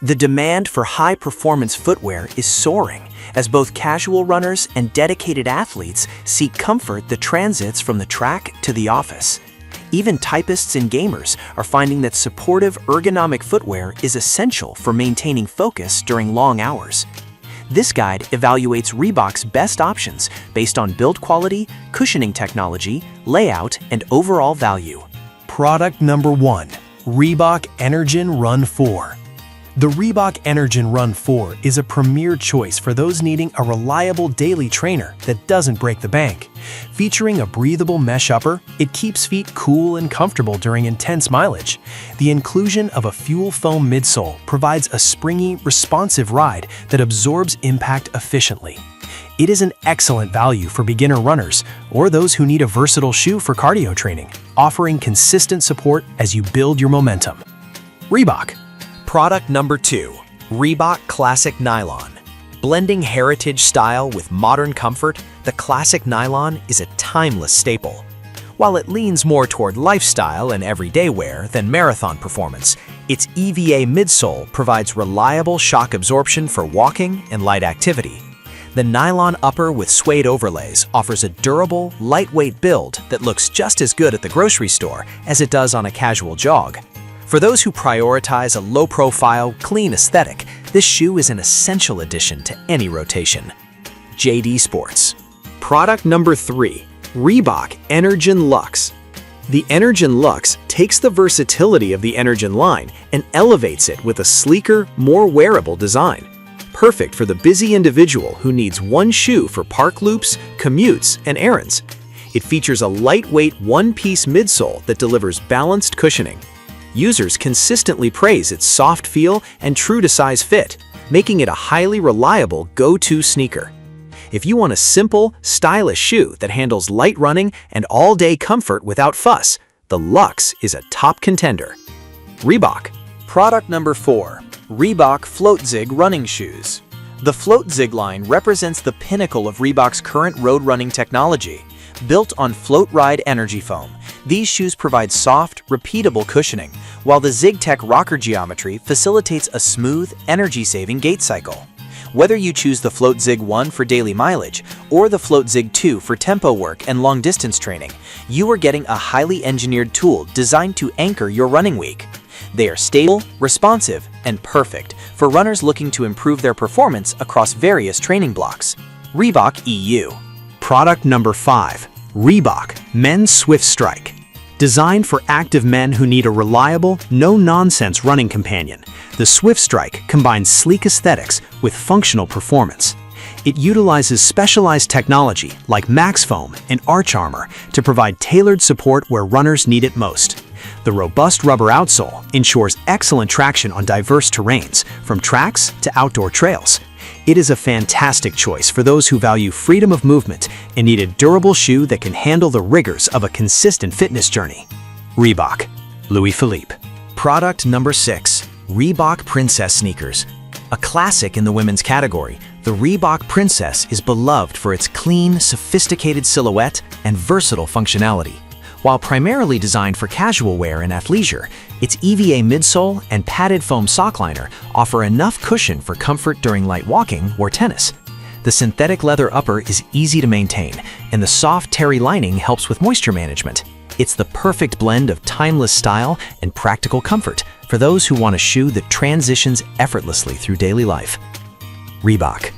The demand for high-performance footwear is soaring as both casual runners and dedicated athletes seek comfort that transits from the track to the office. Even typists and gamers are finding that supportive, ergonomic footwear is essential for maintaining focus during long hours. This guide evaluates Reebok's best options based on build quality, cushioning technology, layout, and overall value. Product number 1. Reebok Energen Run 4. The Reebok Energen Run 4 is a premier choice for those needing a reliable daily trainer that doesn't break the bank. Featuring a breathable mesh upper, it keeps feet cool and comfortable during intense mileage. The inclusion of a fuel foam midsole provides a springy, responsive ride that absorbs impact efficiently. It is an excellent value for beginner runners or those who need a versatile shoe for cardio training, offering consistent support as you build your momentum. Reebok. Product number 2. Reebok Classic Nylon. Blending heritage style with modern comfort, the Classic Nylon is a timeless staple. While it leans more toward lifestyle and everyday wear than marathon performance, its EVA midsole provides reliable shock absorption for walking and light activity. The nylon upper with suede overlays offers a durable, lightweight build that looks just as good at the grocery store as it does on a casual jog. For those who prioritize a low-profile, clean aesthetic, this shoe is an essential addition to any rotation. JD Sports. Product number 3. Reebok Energen Luxe. The Energen Luxe takes the versatility of the Energen line and elevates it with a sleeker, more wearable design. Perfect for the busy individual who needs one shoe for park loops, commutes, and errands. It features a lightweight one-piece midsole that delivers balanced cushioning. Users consistently praise its soft feel and true-to-size fit, making it a highly reliable go-to sneaker. If you want a simple, stylish shoe that handles light running and all-day comfort without fuss, the Luxe is a top contender. Reebok. Product number 4. Reebok Floatzig Running Shoes. The Floatzig line represents the pinnacle of Reebok's current road running technology. Built on Floatride energy foam, these shoes provide soft, repeatable cushioning, while the ZigTech rocker geometry facilitates a smooth, energy-saving gait cycle. Whether you choose the Floatzig 1 for daily mileage or the Floatzig 2 for tempo work and long-distance training, you are getting a highly engineered tool designed to anchor your running week. They are stable, responsive, and perfect for runners looking to improve their performance across various training blocks. Reebok EU. Product number 5. Reebok Men's Swiftstrike. Designed for active men who need a reliable, no-nonsense running companion, the Swiftstrike combines sleek aesthetics with functional performance. It utilizes specialized technology like Max Foam and Arch Armor to provide tailored support where runners need it most. The robust rubber outsole ensures excellent traction on diverse terrains, from tracks to outdoor trails. It is a fantastic choice for those who value freedom of movement and need a durable shoe that can handle the rigors of a consistent fitness journey. Reebok. Louis Philippe. Product number 6. Reebok Princess Sneakers. A classic in the women's category, the Reebok Princess is beloved for its clean, sophisticated silhouette and versatile functionality. While primarily designed for casual wear and athleisure, its EVA midsole and padded foam sock liner offer enough cushion for comfort during light walking or tennis. The synthetic leather upper is easy to maintain, and the soft terry lining helps with moisture management. It's the perfect blend of timeless style and practical comfort for those who want a shoe that transitions effortlessly through daily life. Reebok.